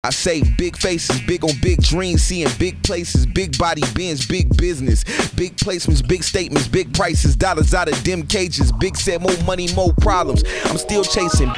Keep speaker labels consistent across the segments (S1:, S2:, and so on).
S1: I say big faces, big on big dreams, seeing big places, big body bins, big business, big placements, big statements, big prices, dollars out of dim cages, big set, more money, more problems. I'm still chasing.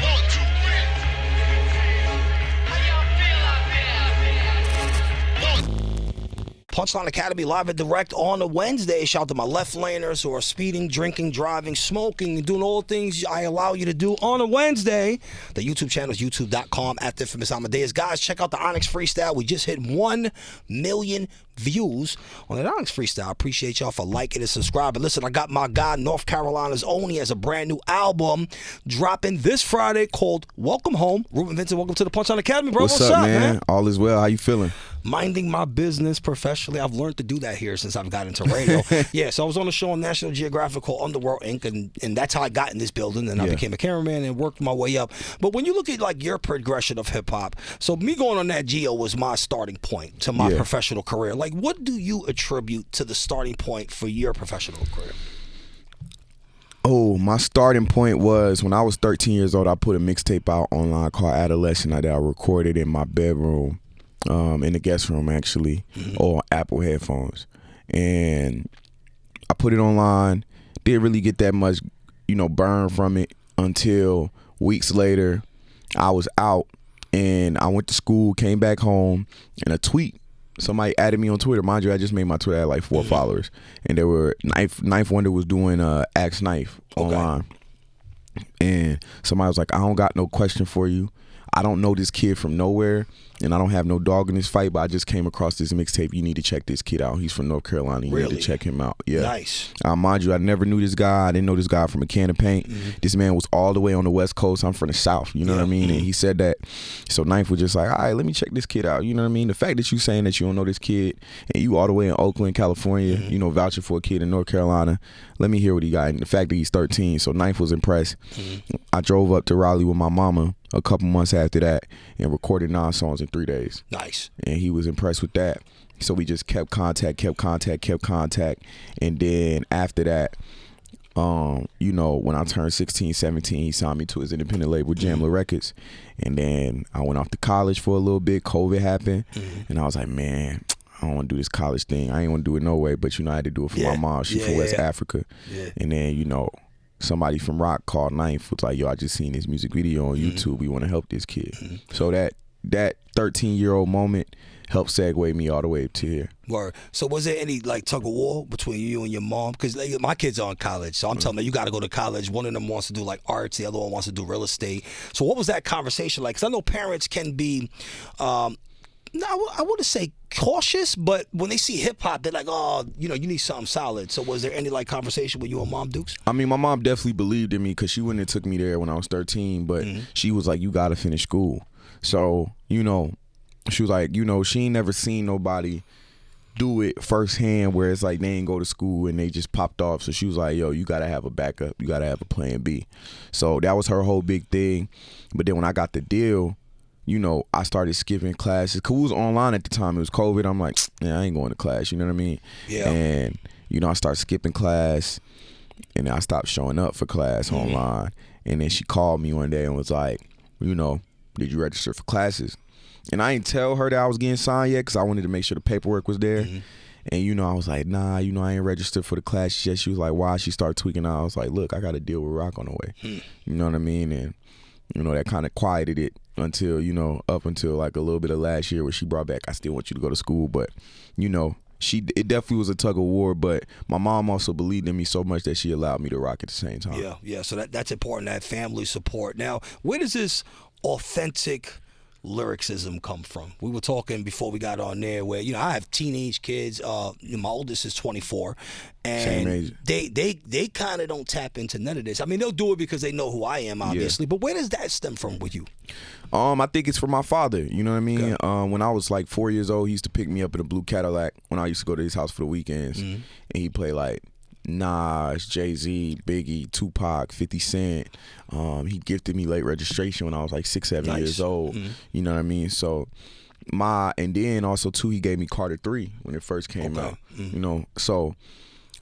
S2: Punchline Academy live and direct on a Wednesday. Shout out to my left laners who are speeding, drinking, driving, smoking, and doing all the things I allow you to do on a Wednesday. The YouTube channel is youtube.com @Inphamus Amadeuz. Guys, check out the Onyx Freestyle. We just hit 1 million views on the Onyx Freestyle. Appreciate y'all for liking and subscribing. Listen, I got my guy, North Carolina's own. He has a brand new album dropping this Friday called Welcome Home. Reuben Vincent, welcome to the Punchline Academy, bro.
S1: What's up, man? All is well. How you feeling?
S2: Minding my business professionally. I've learned to do that here since I've got into radio. Yeah, so I was on a show on National Geographic called Underworld Inc., and that's how I got in this building, and I became a cameraman and worked my way up. But when you look at like your progression of hip-hop, so me going on that Geo was my starting point to my professional career. Like, what do you attribute to the starting point for your professional career?
S1: Oh, my starting point was when I was 13 years old, I put a mixtape out online called Adolescent that I recorded in my bedroom. In the guest room, actually, or Apple headphones. And I put it online. Didn't really get that much, burn from it until weeks later. I was out and I went to school, came back home, and a tweet. Somebody added me on Twitter. Mind you, I just made my Twitter, I had like 4 followers. And there were, Knife Wonder was doing Ask Knife online. And somebody was like, I don't got no question for you. I don't know this kid from nowhere, and I don't have no dog in this fight, but I just came across this mixtape. You need to check this kid out. He's from North Carolina. You need to check him out. Yeah.
S2: Nice.
S1: Mind you, I never knew this guy. I didn't know this guy from a can of paint. This man was all the way on the West Coast. I'm from the South. You know what I mean? And he said that. So Knife was just like, all right, let me check this kid out. You know what I mean? The fact that you saying that you don't know this kid, and you all the way in Oakland, California, vouching for a kid in North Carolina, let me hear what he got. And the fact that he's 13, so Knife was impressed. I drove up to Raleigh with my mama a couple months after that and recorded 9 songs in 3 days.
S2: Nice.
S1: And he was impressed with that. So we just kept contact. And then after that, when I turned 16, 17, he signed me to his independent label, Jamla Records. And then I went off to college for a little bit. COVID happened. And I was like, man, I don't want to do this college thing. I ain't want to do it no way. But, I had to do it for my mom. She's from West Africa. And then, somebody from Rock called Knife, was like, yo, I just seen this music video on YouTube. We want to help this kid. So that 13-year-old moment helped segue me all the way up to here.
S2: Word. So was there any like tug of war between you and your mom? Because my kids are in college, so I'm telling them, you got to go to college. One of them wants to do like arts, the other one wants to do real estate. So what was that conversation like? Because I know parents can be, I wouldn't say cautious, but when they see hip hop, they're like, oh, you need something solid. So was there any like conversation with you and Mom Dukes? I
S1: mean, my mom definitely believed in me because she wouldn't have took me there when I was 13, but she was like, you got to finish school. So, she was like, she ain't never seen nobody do it firsthand where it's like they ain't go to school and they just popped off. So she was like, yo, you got to have a backup. You got to have a plan B. So that was her whole big thing. But then when I got the deal, I started skipping classes. Cause we was online at the time. It was COVID. I'm like, yeah, I ain't going to class. You know what I mean? Yeah. And, I started skipping class and I stopped showing up for class online. And then she called me one day and was like, did you register for classes? And I didn't tell her that I was getting signed yet because I wanted to make sure the paperwork was there. And, I was like, nah, I ain't registered for the class yet. She was like, why? She started tweaking out. I was like, look, I got to deal with Rock on the way. You know what I mean? And, that kind of quieted it until, up until like a little bit of last year where she brought back, I still want you to go to school. But, it definitely was a tug of war, but my mom also believed in me so much that she allowed me to rock at the same time.
S2: Yeah. So that's important, that family support. Now, where does this authentic lyricism come from? We were talking before we got on there where, I have teenage kids. My oldest is 24, and they kind of don't tap into none of this. I mean, they'll do it because they know who I am, obviously, but where does that stem from with you?
S1: I think it's from my father. You know what I mean? Okay. When I was like 4 years old, he used to pick me up in a blue Cadillac when I used to go to his house for the weekends, and he played like Nas, Jay-Z, Biggie, Tupac, 50 Cent. He gifted me late registration when I was like 6, 7 years old. You know what I mean? So and then also too, he gave me Carter 3 when it first came out. So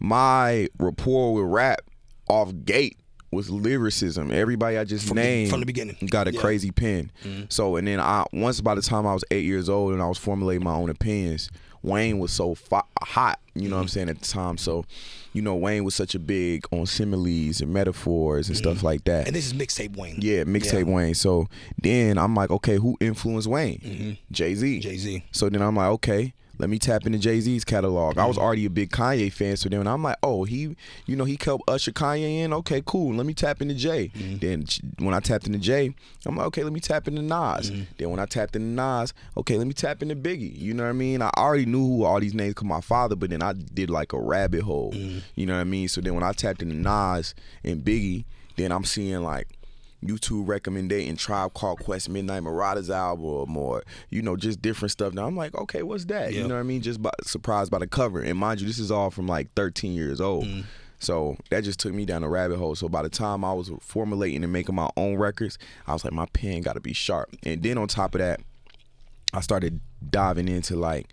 S1: my rapport with rap off gate was lyricism. Everybody I just named
S2: from the beginning
S1: got a crazy pen. So, and then once by the time I was 8 years old and I was formulating my own opinions, Wayne was so hot, you know what I'm saying, at the time. So, you know, Wayne was such a big on similes and metaphors and stuff like that.
S2: And this is mixtape Wayne.
S1: Yeah, mixtape Wayne. So then I'm like, okay, who influenced Wayne? Jay-Z.
S2: Jay-Z.
S1: So then I'm like, okay, let me tap into Jay-Z's catalog. I was already a big Kanye fan, so then I'm like, oh, he helped usher Kanye in. Okay, cool. Let me tap into Jay. Then when I tapped into Jay, I'm like, okay, let me tap into Nas. Then when I tapped into Nas, okay, let me tap into Biggie. You know what I mean? I already knew who all these names called my father, but then I did like a rabbit hole. You know what I mean? So then when I tapped into Nas and Biggie, then I'm seeing like YouTube recommending Tribe Called Quest Midnight Marauders album, or you know, just different stuff. Now I'm like, okay, what's that? You know what I mean? Just surprised by the cover. And mind you, this is all from like 13 years old. So that just took me down a rabbit hole. So by the time I was formulating and making my own records, I was like, my pen got to be sharp. And then on top of that, I started diving into like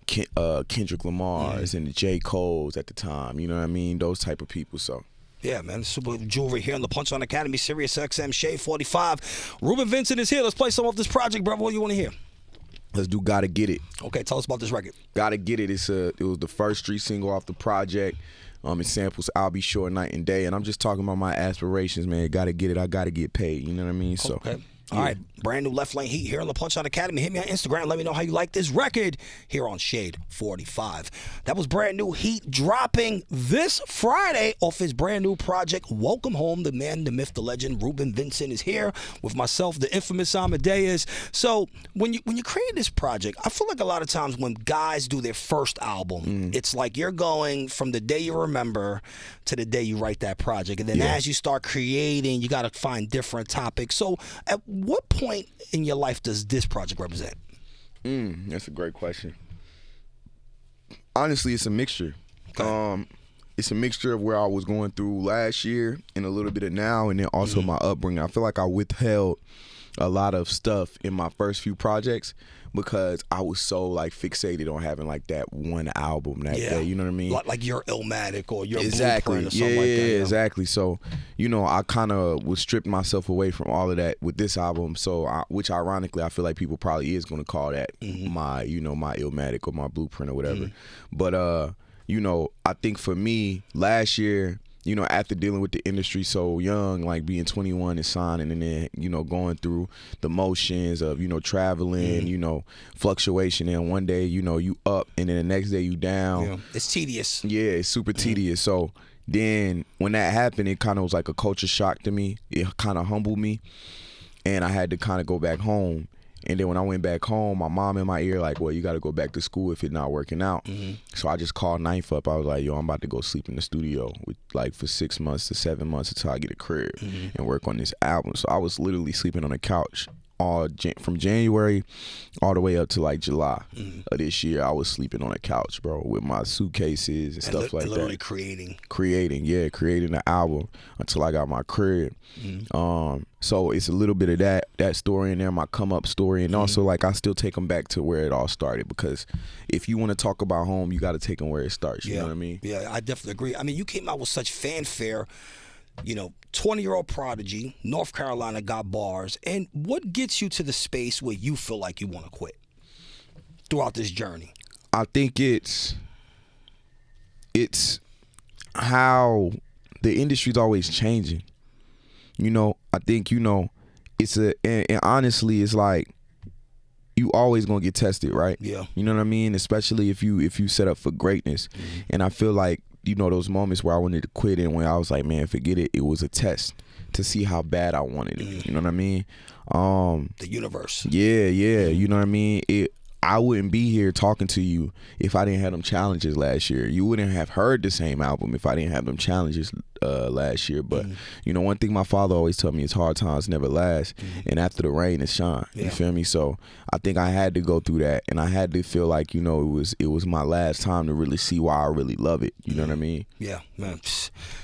S1: Kendrick Lamar's and the J. Cole's at the time. You know what I mean? Those type of people. So.
S2: Yeah, man. Super jewelry here on the Punchline Academy, SiriusXM, Shade 45. Reuben Vincent is here. Let's play some of this project, brother. What do you want to hear?
S1: Let's do Gotta Get It.
S2: Okay, tell us about this record.
S1: Gotta Get It. It was the first street single off the project. It samples I'll Be Sure Night and Day. And I'm just talking about my aspirations, man. Gotta get it. I gotta get paid. You know what I mean? So.
S2: Okay. All right, brand new Left Lane Heat here on the Punchline Academy. Hit me on Instagram. Let me know how you like this record here on Shade 45. That was brand new Heat dropping this Friday off his brand new project, Welcome Home. The man, the myth, the legend, Reuben Vincent is here with myself, the infamous Amadeuz. So when you create this project, I feel like a lot of times when guys do their first album, it's like you're going from the day you remember to the day you write that project. And then as you start creating, you got to find different topics. So at what point in your life does this project represent?
S1: That's a great question. Honestly, it's a mixture.
S2: Okay.
S1: It's a mixture of where I was going through last year and a little bit of now, and then also my upbringing. I feel like I withheld a lot of stuff in my first few projects because I was so like fixated on having like that one album that day. You know what I mean?
S2: Like your Illmatic or your
S1: Exactly.
S2: Blueprint or something like that.
S1: Yeah, exactly. So, you know, I kind of was stripping myself away from all of that with this album. So, which ironically, I feel like people probably is going to call that my, you know, my Illmatic or my Blueprint or whatever. But, you know, I think for me, last year, you know, after dealing with the industry so young, like being 21 and signing and then, you know, going through the motions of, you know, traveling, you know, fluctuation. And one day, you know, you up and then the next day you down.
S2: Yeah. It's tedious.
S1: Yeah, it's super tedious. So then when that happened, it kind of was like a culture shock to me. It kind of humbled me. And I had to kind of go back home. And then when I went back home, my mom in my ear like, well, you got to go back to school if it's not working out. So I just called Ninth up. I was like, yo, I'm about to go sleep in the studio like for 6 months to 7 months until I get a crib and work on this album. So I was literally sleeping on the couch from January all the way up to like July of this year. I was sleeping on a couch, bro, with my suitcases and stuff like
S2: literally
S1: that. Creating the album until I got my crib. So it's a little bit of that story in there, my come up story, and also like I still take them back to where it all started, because if you want to talk about home, you got to take them where it starts. You know what I mean?
S2: Yeah, I definitely agree. I mean, you came out with such fanfare. You know, 20-year-old prodigy, North Carolina, got bars. And what gets you to the space where you feel like you want to quit throughout this journey?
S1: I think it's how the industry's always changing. You know, I think, you know, and honestly, it's like you always gonna get tested, right?
S2: Yeah.
S1: You know what I mean? Especially if you set up for greatness. And I feel like, you know, those moments where I wanted to quit and when I was like, man, forget it. It was a test to see how bad I wanted it. You know what I mean?
S2: The universe.
S1: Yeah. You know what I mean? I wouldn't be here talking to you if I didn't have them challenges last year. You wouldn't have heard the same album if I didn't have them challenges last year. But, you know, one thing my father always told me is hard times never last. And after the rain, it shine. You feel me? So I think I had to go through that. And I had to feel like, you know, it was my last time to really see why I really love it. You know what I mean?
S2: Yeah, man.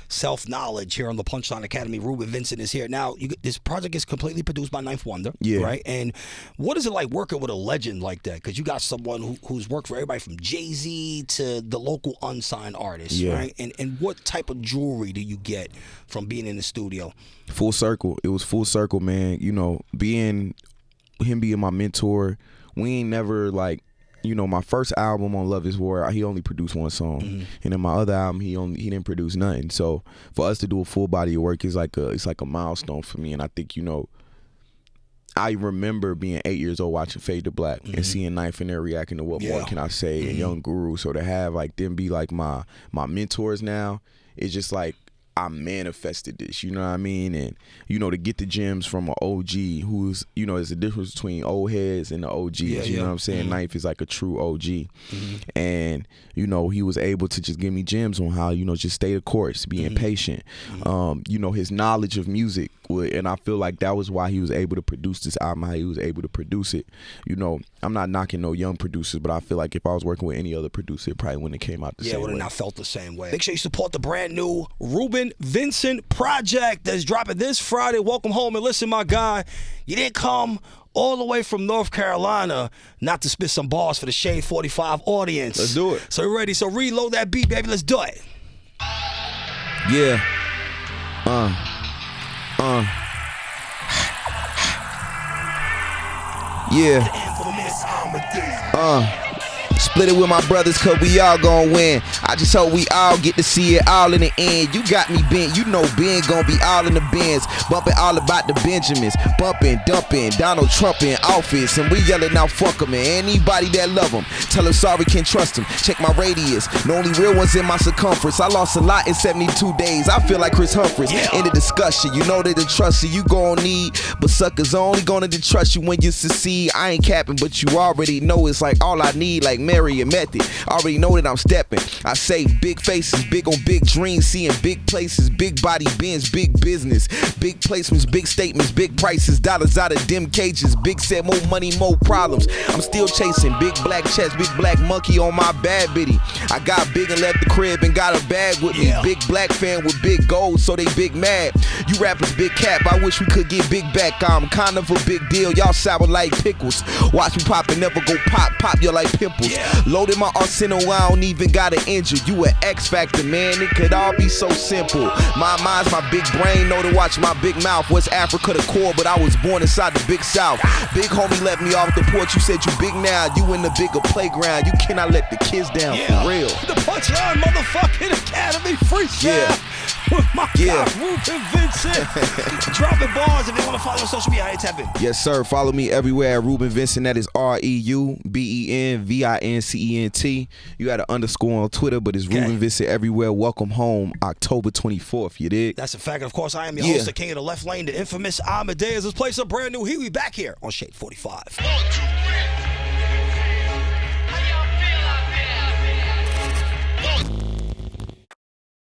S2: Self-knowledge here on the Punchline Academy. Reuben Vincent is here. Now, this project is completely produced by Ninth Wonder, right? And what is it like working with a legend like that? Because you got someone who's worked for everybody from Jay-Z to the local unsigned artists, right? And what type of jewelry do you get from being in the studio?
S1: Full circle. It was full circle, man. You know, him being my mentor. We ain't never like, you know, my first album on Love Is War, he only produced one song, and then my other album, he didn't produce nothing. So for us to do a full body of work is like a milestone for me. And I think, you know, I remember being 8 years old watching Fade to Black and seeing Knife in there reacting to What More Can I Say and Young Guru. So to have like them be like my mentors now, it's just like I manifested this, you know what I mean? And, you know, to get the gems from an OG who's, you know, there's a difference between old heads and the OGs, you know what I'm saying? Knife is like a true OG. And, you know, he was able to just give me gems on how, you know, just stay the course, being patient. You know, his knowledge of music, and I feel like that was why he was able to produce this album, how he was able to produce it. You know, I'm not knocking no young producers, but I feel like if I was working with any other producer, it probably wouldn't have came out the same way.
S2: Yeah, would have not felt the same way. Make sure you support the brand new Reuben Vincent project that's dropping this Friday. Welcome home, and listen, my guy, you didn't come all the way from North Carolina not to spit some bars for the Shade 45 audience.
S1: Let's do it.
S2: So you ready? So reload that beat, baby. Let's do it.
S1: Yeah. Yeah. Split it with my brothers cause we all gon' win. I just hope we all get to see it all in the end. You got me bent, you know Ben gon' be all in the bins. Bumping all about the Benjamins. Bumping, dumping, Donald Trump in office. And we yelling out fuck him and anybody that love him. Tell him sorry, can't trust him. Check my radius, the only real ones in my circumference. I lost a lot in 72 days. I feel like Chris Humphries. In the discussion, you know that the trust you gon' need. But suckers only gonna trust you when you succeed. I ain't capping, but you already know it's like all I need, like Mary and Method. Already know that I'm stepping. I say big faces, big on big dreams, seeing big places, big body bins, big business, big placements, big statements, big prices, dollars out of dim cages, big set, more money, more problems. I'm still chasing big black chest, big black monkey on my bad bitty. I got big and left the crib and got a bag with me. Big black fan with big goals, so they big mad. You rappers big cap, I wish we could get big back. I'm kind of a big deal, y'all sour like pickles. Watch me pop and never go pop you like pimples. Loaded my arsenal, I don't even gotta injure. You an X Factor, man, it could all be so simple. My mind's my big brain, know to watch my big mouth. West Africa the core, but I was born inside the big South. Big homie left me off the porch, you said you big now. You in the bigger playground, you cannot let the kids down, for real.
S2: The Punchline motherfucking Academy freestyle. With my guy, Reuben Vincent. Dropping bars. If they want to follow on social media, how you tap in?
S1: Yes, sir. Follow me everywhere at Reuben Vincent. That is ReubenVincent. You got an underscore on Twitter, but it's Reuben Vincent everywhere. Welcome home, October 24th. You dig?
S2: That's a fact. And of course, I am your host, the king of the left lane, the infamous Amadeuz. Let's play some brand new. He'll be back here on Shade 45.